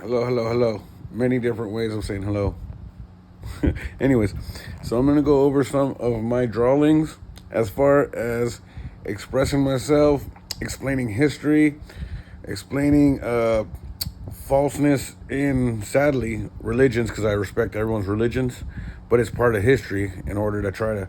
Hello, hello, hello. Many different ways of saying hello. Anyways, so I'm gonna go over some of my drawings as far as expressing myself, explaining history, explaining falseness in, sadly, religions, because I respect everyone's religions, but it's part of history in order to try to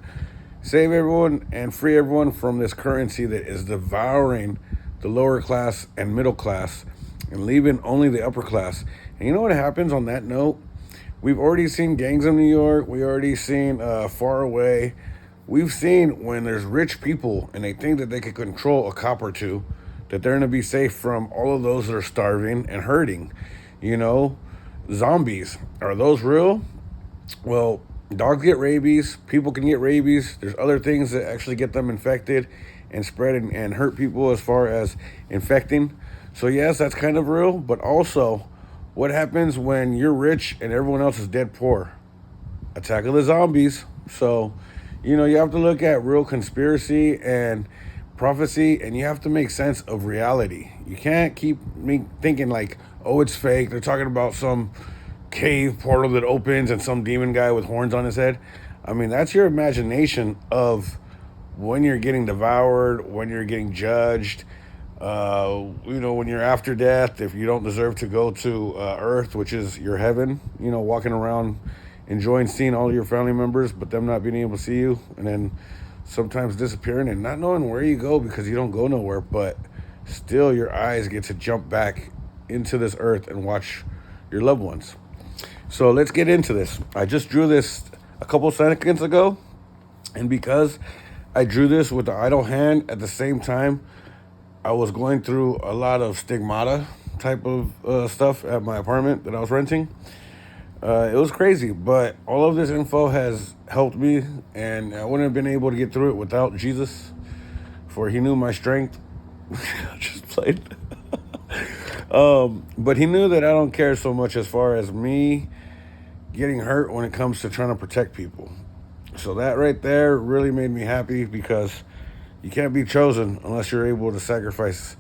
save everyone and free everyone from this currency that is devouring the lower class and middle class and leaving only the upper class. And you know what happens on that note? We've already seen gangs in New York. We already seen Far Away. We've seen when there's rich people and they think that they can control a cop or two, that they're going to be safe from all of those that are starving and hurting. You know, zombies. Are those real? Well, dogs get rabies. People can get rabies. There's other things that actually get them infected and spread and hurt people as far as infecting. So, yes, that's kind of real. But also, what happens when you're rich and everyone else is dead poor? Attack of the zombies. So, you have to look at real conspiracy and prophecy, and you have to make sense of reality. You can't keep me thinking like, oh, it's fake. They're talking about some cave portal that opens and some demon guy with horns on his head. I mean, that's your imagination of when you're getting devoured, when you're getting judged, when you're after death, if you don't deserve to go to earth, which is your heaven, walking around enjoying seeing all your family members, but them not being able to see you, and then sometimes disappearing and not knowing where you go because you don't go nowhere, but still your eyes get to jump back into this earth and watch your loved ones. So let's get into this. I just drew this a couple seconds ago, and because I drew this with the idle hand at the same time, I was going through a lot of stigmata type of stuff at my apartment that I was renting. It was crazy, but all of this info has helped me, and I wouldn't have been able to get through it without Jesus, for he knew my strength. Just played. But he knew that I don't care so much as far as me getting hurt when it comes to trying to protect people. So that right there really made me happy, because you can't be chosen unless you're able to sacrifice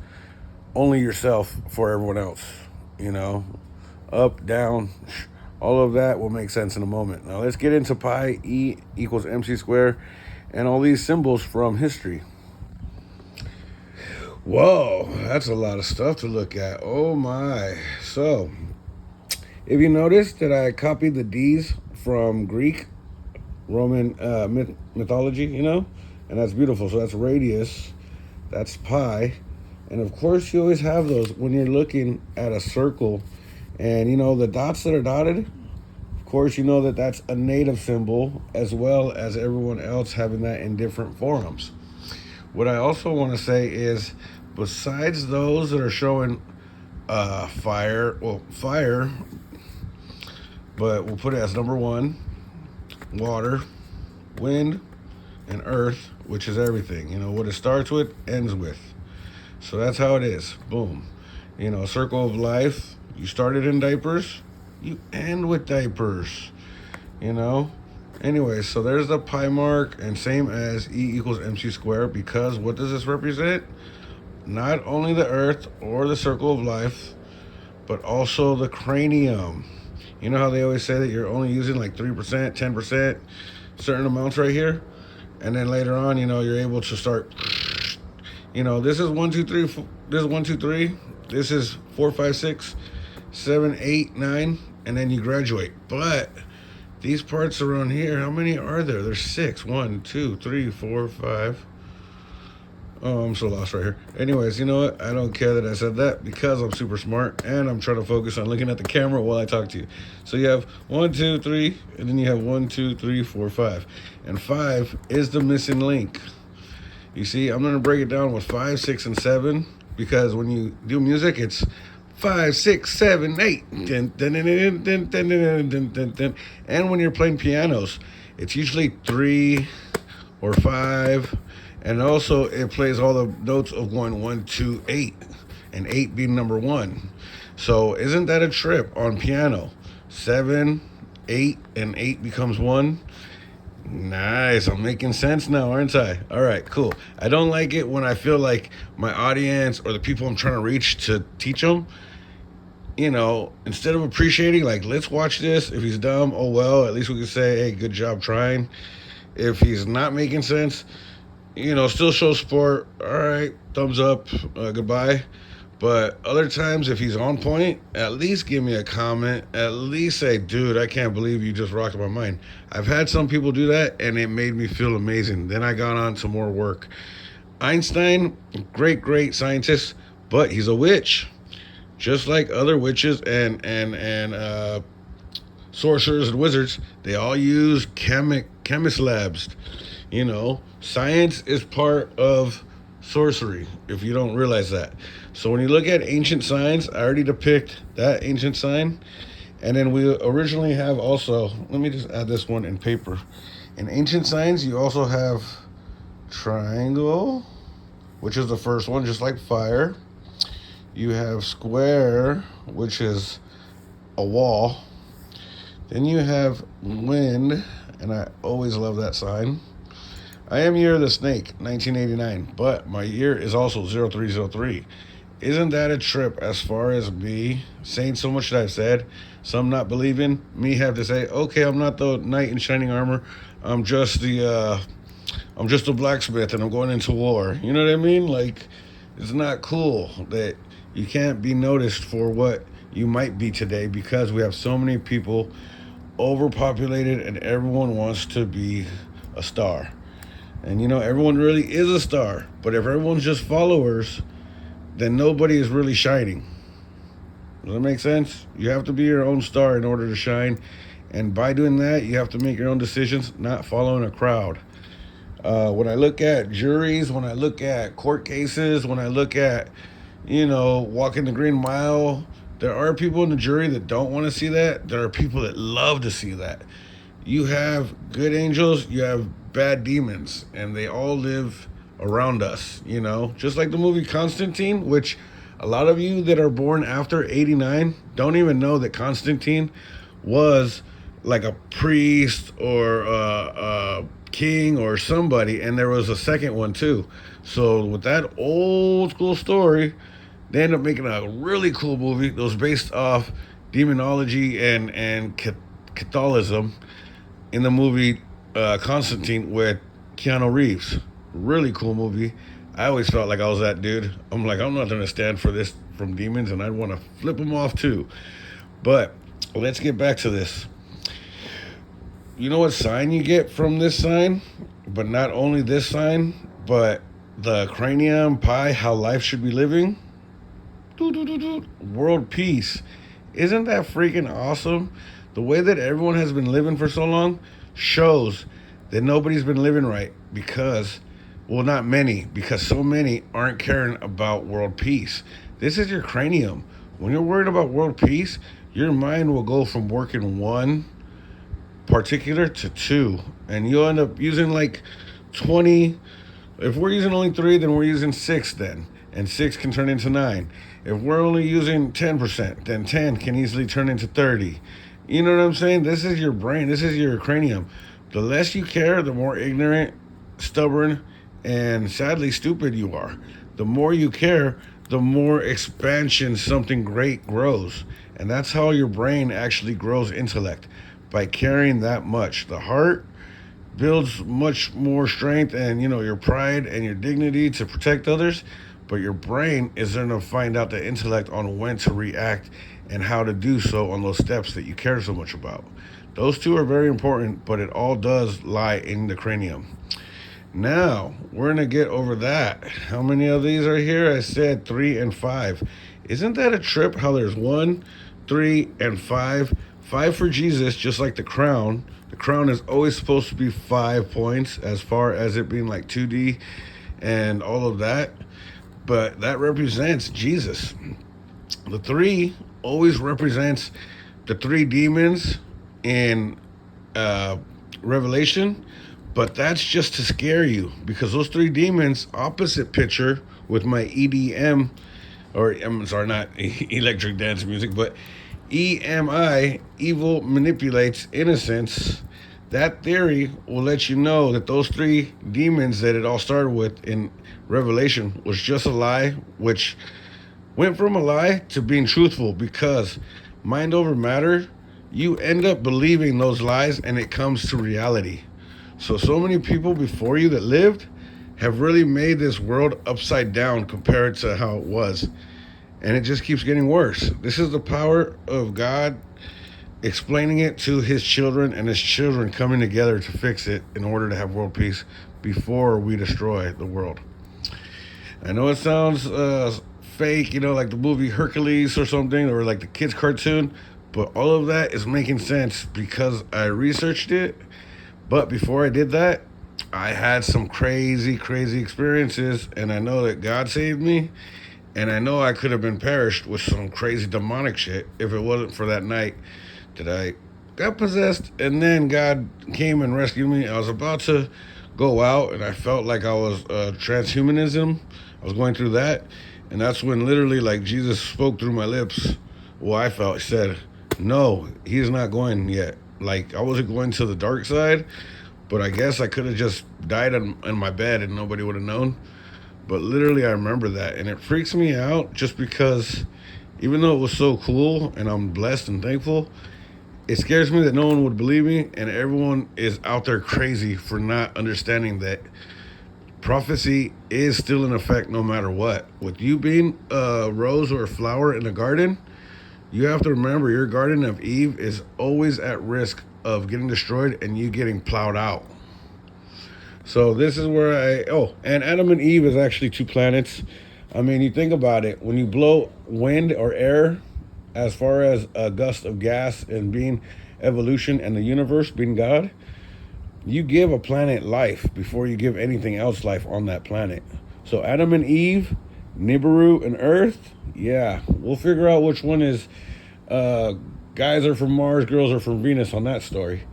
only yourself for everyone else. You know, up, down, all of that will make sense in a moment. Now let's get into pi e equals mc squared and all these symbols from history. Whoa, that's a lot of stuff to look at. Oh my. So, if you notice that I copied the D's from Greek, Roman mythology, and that's beautiful. So that's radius, that's pi, and of course you always have those when you're looking at a circle, and the dots that are dotted. Of course, you know that that's a native symbol, as well as everyone else having that in different forms. What I also want to say is, besides those that are showing fire, but we'll put it as number one, water, wind, and earth, which is everything. What it starts with, ends with. So that's how it is. Boom. A circle of life. You started in diapers, you end with diapers. You know? Anyway, so there's the pi mark, and same as E equals mc squared, because what does this represent? Not only the earth or the circle of life, but also the cranium. You know how they always say that you're only using like 3%, 10%, certain amounts right here? And then later on, you're able to start, this is 1, 2, 3, this is 1, 2, 3, this is 4, 5, 6, 7, 8, 9, and then you graduate. But these parts around here, how many are there? There's 6. 1, 2, 3, 4, 5. Oh, I'm so lost right here. Anyways, you know what? I don't care that I said that, because I'm super smart and I'm trying to focus on looking at the camera while I talk to you. So you have 1, 2, 3, and then you have 1, 2, 3, 4, 5. And 5 is the missing link. You see, I'm going to break it down with 5, 6, and 7, because when you do music, it's 5, 6, 7, 8. And when you're playing pianos, it's usually 3 or 5. And also, it plays all the notes of going 1, 2, 8, and 8 being number 1. So, isn't that a trip on piano? 7, 8, and 8 becomes 1. Nice. I'm making sense now, aren't I? All right, cool. I don't like it when I feel like my audience or the people I'm trying to reach to teach them instead of appreciating, like, let's watch this. If he's dumb, oh well, at least we can say, hey, good job trying. If he's not making sense, still show support. All right, thumbs up, goodbye. But other times, if he's on point, at least give me a comment. At least say, dude, I can't believe you just rocked my mind. I've had some people do that, and it made me feel amazing. Then I got on to more work. Einstein, great, great scientist, but he's a witch. Just like other witches and sorcerers and wizards, they all use chemist labs. Science is part of sorcery, if you don't realize that. So when you look at ancient signs, I already depict that ancient sign. And then we originally have also, let me just add this one in paper. In ancient signs, you also have triangle, which is the first one, just like fire. You have square, which is a wall. Then you have wind, and I always love that sign. I am Year of the Snake, 1989, but my year is also 0303. Isn't that a trip as far as me saying so much that I've said, some not believing, me have to say, okay, I'm not the knight in shining armor, I'm just the blacksmith and I'm going into war. You know what I mean? Like, it's not cool that you can't be noticed for what you might be today because we have so many people overpopulated and everyone wants to be a star. And everyone really is a star. But if everyone's just followers, then nobody is really shining. Does that make sense? You have to be your own star in order to shine. And by doing that, you have to make your own decisions, not following a crowd. When I look at juries, when I look at court cases, when I look at, walking the green mile, there are people in the jury that don't want to see that. There are people that love to see that. You have good angels, you have bad demons, and they all live around us, just like the movie Constantine, which a lot of you that are born after 89 don't even know that Constantine was like a priest or a king or somebody, and there was a second one too. So with that old school story, they end up making a really cool movie that was based off demonology and Catholicism in the movie Constantine with Keanu Reeves. Really cool movie. I always felt like I was that dude. I'm like, I'm not going to stand for this from demons, and I'd want to flip them off too. But let's get back to this. You know what sign you get from this sign? But not only this sign, but the cranium pie, how life should be living. World peace. Isn't that freaking awesome? The way that everyone has been living for so long shows that nobody's been living right because, well, not many, because so many aren't caring about world peace. This is your cranium. When you're worried about world peace, your mind will go from working one particular to two, and you'll end up using like 20. If we're using only 3, then we're using 6 then, and 6 can turn into 9. If we're only using 10%, then 10 can easily turn into 30. You know what I'm saying? This is your brain. This is your cranium. The less you care, the more ignorant, stubborn, and sadly stupid you are. The more you care, the more expansion something great grows. And that's how your brain actually grows intellect, by caring that much. The heart builds much more strength and, your pride and your dignity to protect others. But your brain is going to find out the intellect on when to react and how to do so on those steps that you care so much about. Those two are very important, but it all does lie in the cranium. Now, we're going to get over that. How many of these are here? I said 3 and 5. Isn't that a trip how there's 1, 3, and 5? 5 for Jesus, just like the crown. The crown is always supposed to be 5 points as far as it being like 2D and all of that. But that represents Jesus. The 3 always represents the 3 demons in Revelation, but that's just to scare you, because those 3 demons, opposite picture with my EDM, or I'm sorry, not electric dance music, but EMI, evil manipulates innocence. That theory will let you know that those 3 demons that it all started with in Revelation was just a lie, which Went from a lie to being truthful because mind over matter, you end up believing those lies and it comes to reality. So many people before you that lived have really made this world upside down compared to how it was. And it just keeps getting worse. This is the power of God explaining it to his children and his children coming together to fix it in order to have world peace before we destroy the world. I know it sounds fake, like the movie Hercules or something, or like the kids' cartoon, but all of that is making sense because I researched it. But before I did that, I had some crazy, crazy experiences, and I know that God saved me, and I know I could have been perished with some crazy demonic shit if it wasn't for that night that I got possessed, and then God came and rescued me. I was about to go out, and I felt like I was transhumanism. I was going through that, and that's when literally, like, Jesus spoke through my lips. Well, I felt, he said, "No, he's not going yet." Like, I wasn't going to the dark side, but I guess I could have just died in my bed and nobody would have known. But literally, I remember that, and it freaks me out just because, even though it was so cool and I'm blessed and thankful, it scares me that no one would believe me, and everyone is out there crazy for not understanding that prophecy is still in effect no matter what. With you being a rose or a flower in a garden, you have to remember your Garden of Eve is always at risk of getting destroyed and you getting plowed out. So this is where and Adam and Eve is actually two planets. I mean, you think about it, when you blow wind or air, as far as a gust of gas and being evolution and the universe being God, you give a planet life before you give anything else life on that planet. So Adam and Eve, Nibiru and Earth, yeah, we'll figure out which one is guys are from Mars, girls are from Venus on that story.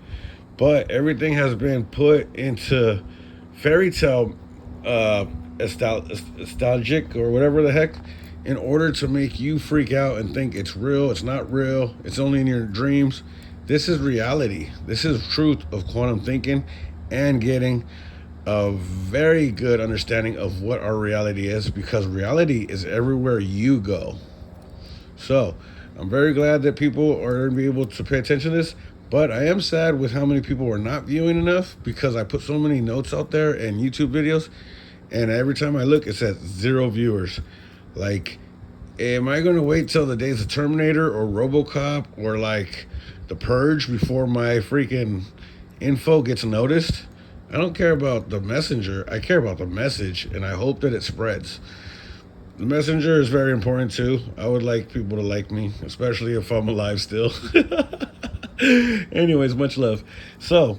But everything has been put into fairy tale nostalgic or whatever the heck in order to make you freak out and think it's real, it's not real, it's only in your dreams. This is reality. This is truth of quantum thinking and getting a very good understanding of what our reality is, because reality is everywhere you go. So I'm very glad that people are going to be able to pay attention to this, but I am sad with how many people are not viewing enough because I put so many notes out there and YouTube videos, and every time I look, it says 0 viewers. Like, am I going to wait till the days of Terminator or RoboCop or like The Purge before my freaking info gets noticed? I don't care about the messenger. I care about the message, and I hope that it spreads. The messenger is very important too. I would like people to like me, especially if I'm alive still. Anyways, much love. So,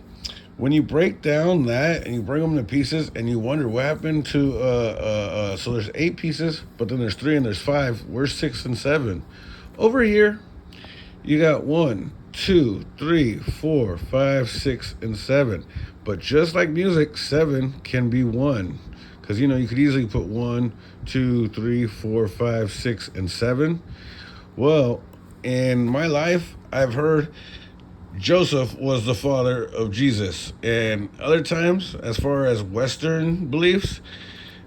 when you break down that and you bring them to pieces and you wonder what happened to so there's 8 pieces, but then there's 3 and there's 5. Where's 6 and 7? Over here, you got 1, 2, 3, 4, 5, 6, and 7. But just like music, 7 can be 1. Because, you could easily put 1, 2, 3, 4, 5, 6, and 7. Well, in my life, I've heard Joseph was the father of Jesus. And other times, as far as Western beliefs,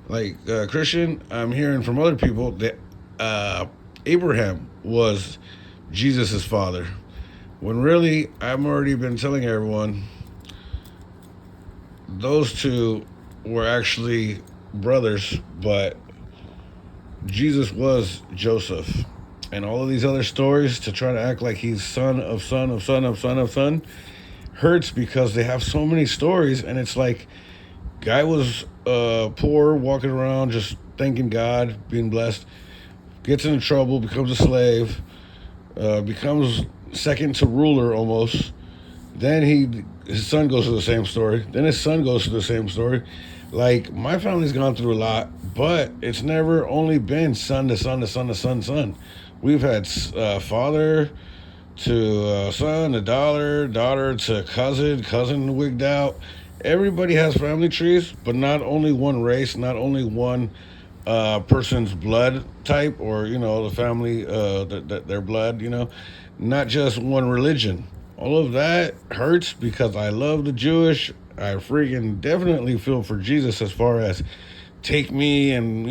like Christian, I'm hearing from other people that Abraham was Jesus's father. When really, I've already been telling everyone those two were actually brothers, but Jesus was Joseph. And all of these other stories to try to act like he's son of son of son of son of son hurts because they have so many stories, and it's like guy was poor, walking around just thanking God, being blessed, gets into trouble, becomes a slave, becomes second to ruler almost. Then his son goes through the same story. Then his son goes through the same story. Like, my family's gone through a lot, but it's never only been son to son to son to son to son. We've had father to son to daughter to cousin wigged out. Everybody has family trees, but not only one race, not only one person's blood type, or the family, their blood. Not just one religion. All of that hurts because I love the Jewish. I freaking definitely feel for Jesus as far as take me and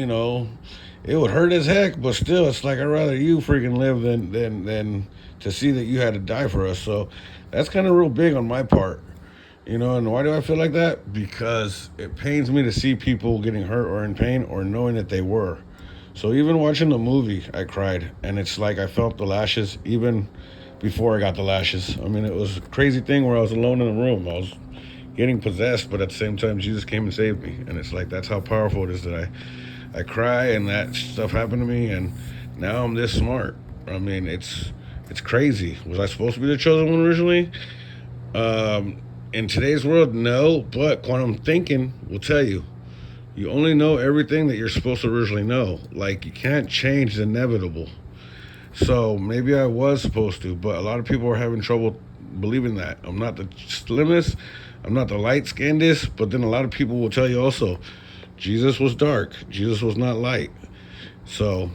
it would hurt as heck, but still, it's like I'd rather you freaking live than to see that you had to die for us. So that's kind of real big on my part, you know. And why do I feel like that? Because it pains me to see people getting hurt or in pain or knowing that they were. So even watching the movie, I cried, and it's like I felt the lashes even before I got the lashes. I mean, it was a crazy thing where I was alone in the room. I was getting possessed, but at the same time, Jesus came and saved me, and it's like that's how powerful it is that I cry and that stuff happened to me, and now I'm this smart. I mean, it's crazy. Was I supposed to be the chosen one originally? In today's world, no, but quantum thinking will tell you. You only know everything that you're supposed to originally know. Like, you can't change the inevitable. So maybe I was supposed to, but a lot of people are having trouble believing that. I'm not the slimmest, I'm not the light skinnedest, but then a lot of people will tell you also, Jesus was dark, Jesus was not light. So,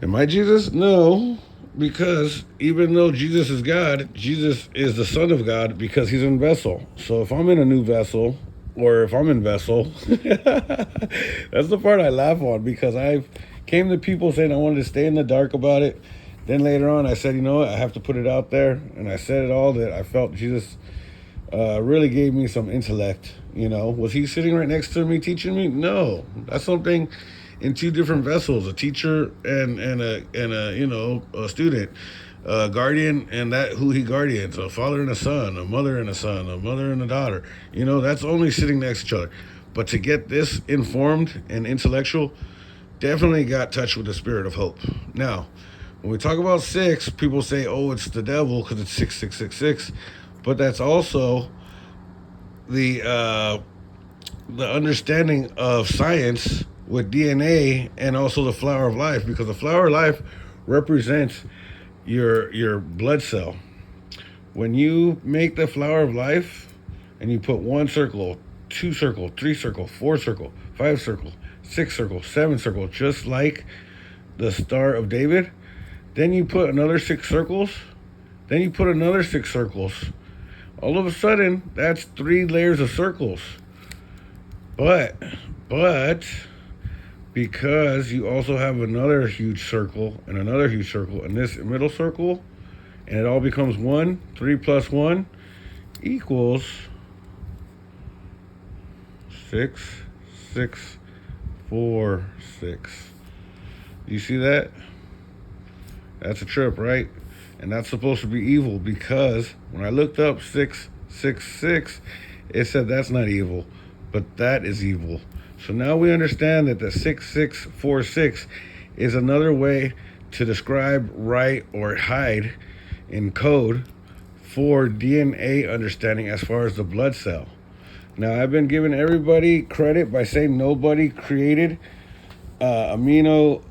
am I Jesus? No, because even though Jesus is God, Jesus is the Son of God because he's in vessel. So if I'm in a new vessel, or if I'm in vessel, that's the part I laugh on because I came to people saying I wanted to stay in the dark about it. Then later on, I said, you know what, I have to put it out there. And I said it all that I felt Jesus really gave me some intellect. You know, was he sitting right next to me teaching me? No, that's something in two different vessels: a teacher and a a student, a guardian and that who he guardians, a father and a son, a mother and a son, a mother and a daughter. You know, that's only sitting next to each other. But to get this informed and intellectual, definitely got touched with the spirit of hope. Now, when we talk about six, people say, "Oh, it's the devil because it's 6666," but that's also the uh, the understanding of science with DNA and also the flower of life, because the flower of life represents your blood cell. When you make the flower of life and you put one circle, two circle, three circle, four circle, five circle, six circle, seven circle, just like the Star of David, then you put another six circles, then you put another six circles. All of a sudden, that's three layers of circles. But, but, because you also have another huge circle and another huge circle and this middle circle, and it all becomes one, 3 plus 1 equals 6, 6, 4, 6. You see that? That's a trip, right? And that's supposed to be evil because when I looked up 666, it said that's not evil, but that is evil. So now we understand that the 6646 is another way to describe, write, or hide in code for DNA understanding as far as the blood cell. Now, I've been giving everybody credit by saying nobody created not amino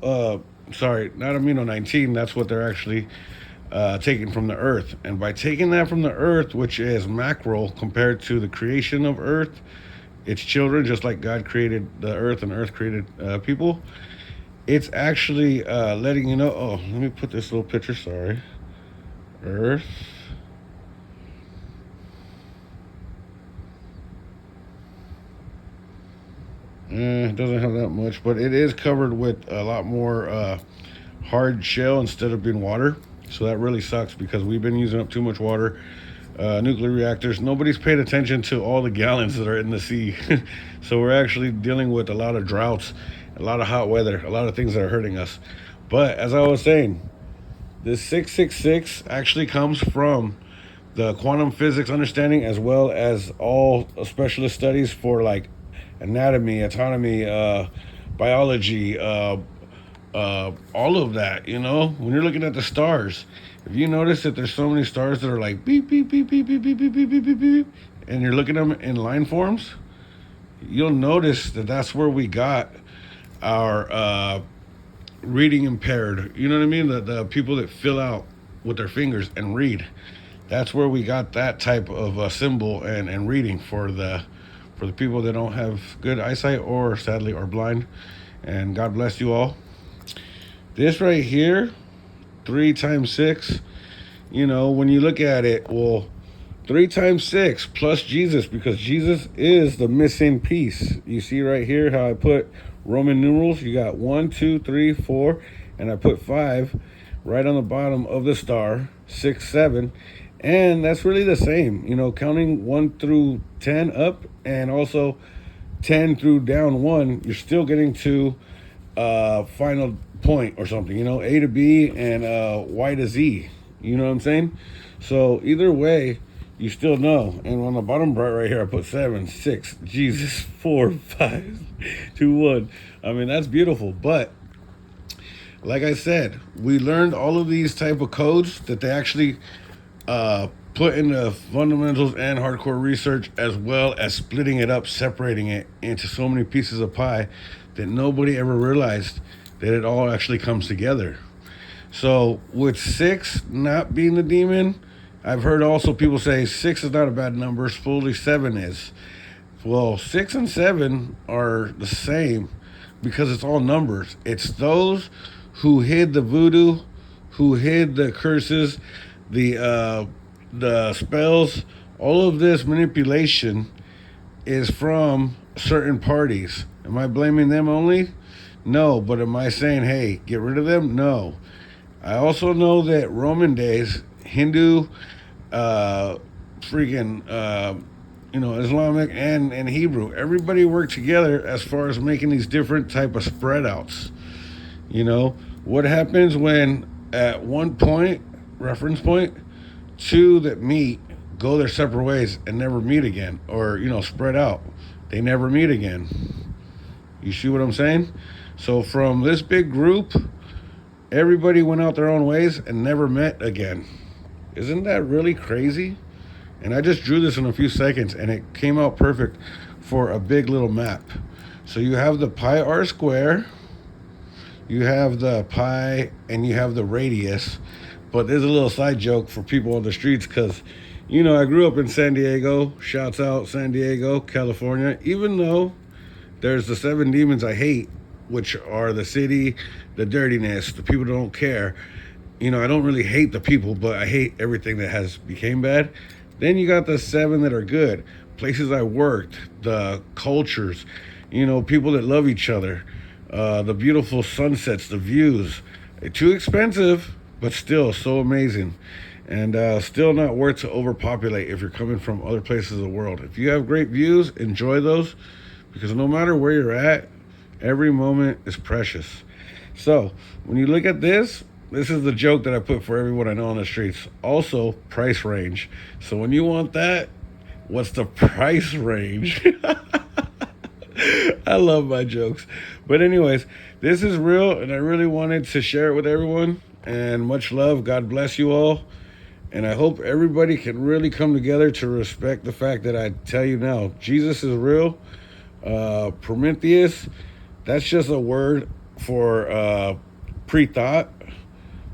19, that's what they're actually taking from the earth. And by taking that from the earth, which is macro compared to the creation of earth, it's children, just like God created the earth and earth created people. It's actually letting you know, oh, let me put this little picture, sorry. Earth. It doesn't have that much, but it is covered with a lot more hard shell instead of being water. So that really sucks because we've been using up too much water. Nuclear reactors. Nobody's paid attention to all the gallons that are in the sea. So we're actually dealing with a lot of droughts, a lot of hot weather, a lot of things that are hurting us. But as I was saying, this 666 actually comes from the quantum physics understanding as well as all specialist studies for like anatomy, autonomy, biology, all of that. You know, when you're looking at the stars, if you notice that there's so many stars that are like beep beep beep beep beep beep beep beep beep beep beep, and you're looking at them in line forms, you'll notice that that's where we got our reading impaired. You know what I mean? The people that fill out with their fingers and read. That's where we got that type of symbol and reading for the people that don't have good eyesight or sadly are blind. And God bless you all. This right here, 3 times 6, you know, when you look at it, well, 3 times 6 plus Jesus, because Jesus is the missing piece. You see right here how I put Roman numerals. You got 1, 2, 3, 4, and I put 5 right on the bottom of the star, 6, 7. And that's really the same, counting 1 through 10 up and also 10 through down 1, you're still getting to final point or something, A to B and Y to Z. You know what I'm saying? So either way, you still know. And on the bottom part right here, I put 7, 6, Jesus, 4, 5, 2, 1. I mean, that's beautiful. But like I said, we learned all of these type of codes that they actually put into fundamentals and hardcore research, as well as splitting it up, separating it into so many pieces of pie that nobody ever realized that it all actually comes together. So with 6 not being the demon, I've heard also people say 6 is not a bad number, supposedly 7 is. Well, 6 and 7 are the same because it's all numbers. It's those who hid the voodoo, who hid the curses, the spells, all of this manipulation is from certain parties. Am I blaming them only? No, but am I saying, hey, get rid of them? No. I also know that Roman days, Hindu, Islamic and Hebrew, everybody worked together as far as making these different type of spread outs. What happens when at one point, reference point, 2 that meet go their separate ways and never meet again, or spread out, they never meet again. You see what I'm saying? So from this big group, everybody went out their own ways and never met again. Isn't that really crazy? And I just drew this in a few seconds and it came out perfect for a big little map. So you have the pi r square, you have the pi, and you have the radius. But there's a little side joke for people on the streets because, I grew up in San Diego. Shouts out San Diego, California. Even though there's the 7 demons I hate, which are the city, the dirtiness, the people that don't care. I don't really hate the people, but I hate everything that has became bad. Then you got the 7 that are good. Places I worked, the cultures, people that love each other, the beautiful sunsets, the views. Too expensive, but still so amazing. And still not worth to overpopulate if you're coming from other places of the world. If you have great views, enjoy those, because no matter where you're at, every moment is precious. So when you look at this is the joke that I put for everyone I know on the streets. Also, price range. So when you want that, what's the price range? I love my jokes. But anyways, this is real, and I really wanted to share it with everyone. And much love. God bless you all. And I hope everybody can really come together to respect the fact that I tell you now, Jesus is real. Prometheus, that's just a word for pre-thought.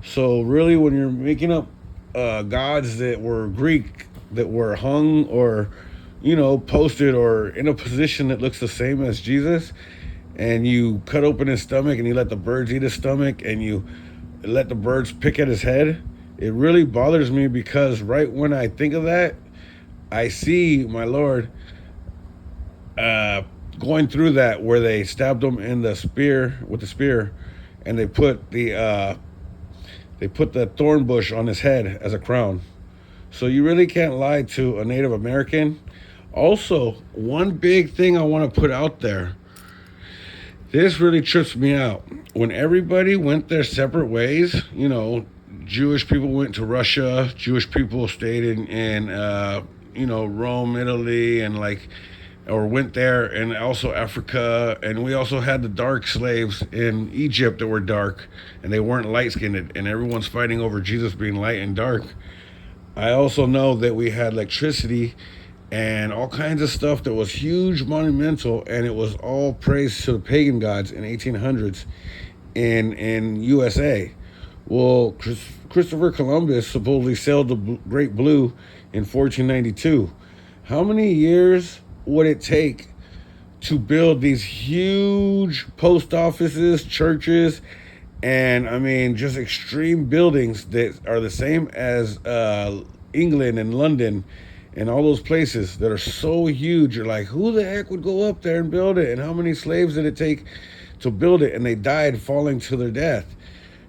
So really, when you're making up gods that were Greek, that were hung or posted or in a position that looks the same as Jesus, and you cut open his stomach and you let the birds eat his stomach and you let the birds pick at his head, it really bothers me because right when I think of that, I see my Lord going through that where they stabbed him in the spear with the spear, and they put the thorn bush on his head as a crown. So you really can't lie to a Native American. Also, one big thing I want to put out there. This really trips me out. When everybody went their separate ways, Jewish people went to Russia, Jewish people stayed in Rome, Italy, and or went there, and also Africa. And we also had the dark slaves in Egypt that were dark, and they weren't light-skinned, and everyone's fighting over Jesus being light and dark. I also know that we had electricity and all kinds of stuff that was huge, monumental, and it was all praised to the pagan gods in 1800s in USA. Well, Christopher Columbus supposedly sailed the Great Blue in 1492. How many years would it take to build these huge post offices, churches, and just extreme buildings that are the same as England and London and all those places that are so huge? You're like, who the heck would go up there and build it? And how many slaves did it take to build it, and they died falling to their death.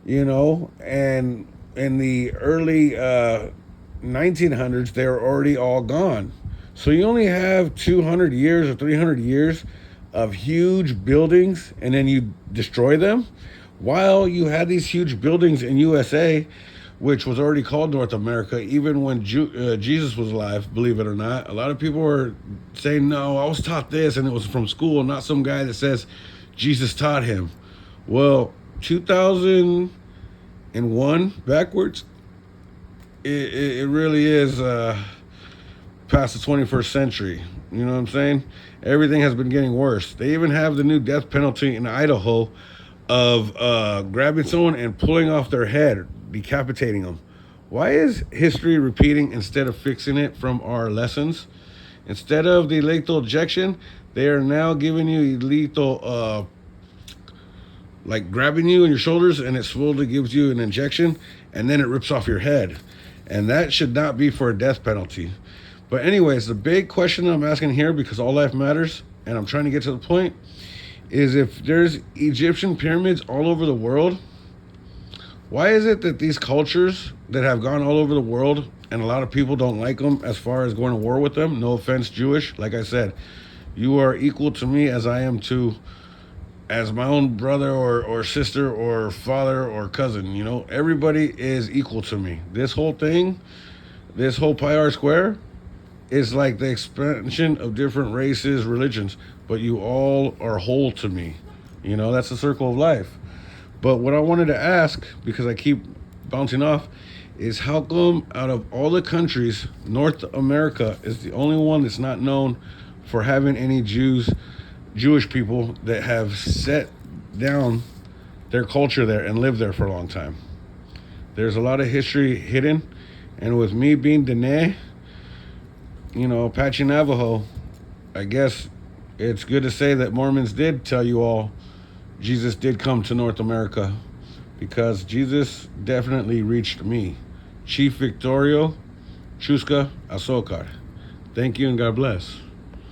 And in the early 1900s, they were already all gone. So you only have 200 years or 300 years of huge buildings, and then you destroy them. While you had these huge buildings in USA, which was already called North America, even when Jesus was alive, believe it or not. A lot of people were saying, no, I was taught this, and it was from school, not some guy that says Jesus taught him. Well, 2001 backwards, it really is past the 21st century. You know what I'm saying? Everything has been getting worse. They even have the new death penalty in Idaho of grabbing someone and pulling off their head, decapitating them. Why is history repeating instead of fixing it from our lessons? Instead of the lethal injection, they are now giving you lethal, like grabbing you in your shoulders, and it slowly gives you an injection, and then it rips off your head. And that should not be for a death penalty. But anyways, the big question I'm asking here, because all life matters, and I'm trying to get to the point, is if there's Egyptian pyramids all over the world, why is it that these cultures that have gone all over the world, and a lot of people don't like them as far as going to war with them? No offense, Jewish. Like I said, you are equal to me as I am to as my own brother or sister or father or cousin. Everybody is equal to me. This whole thing, this whole Pi R Square, is like the expansion of different races, religions, but you all are whole to me. That's the circle of life. But what I wanted to ask, because I keep bouncing off, is how come out of all the countries, North America is the only one that's not known for having any Jewish people that have set down their culture there and lived there for a long time? There's a lot of history hidden, and with me being Dene, Apache Navajo, I guess it's good to say that Mormons did tell you all Jesus did come to North America, because Jesus definitely reached me. Chief Victorio Chusca Asokar. Thank you and God bless.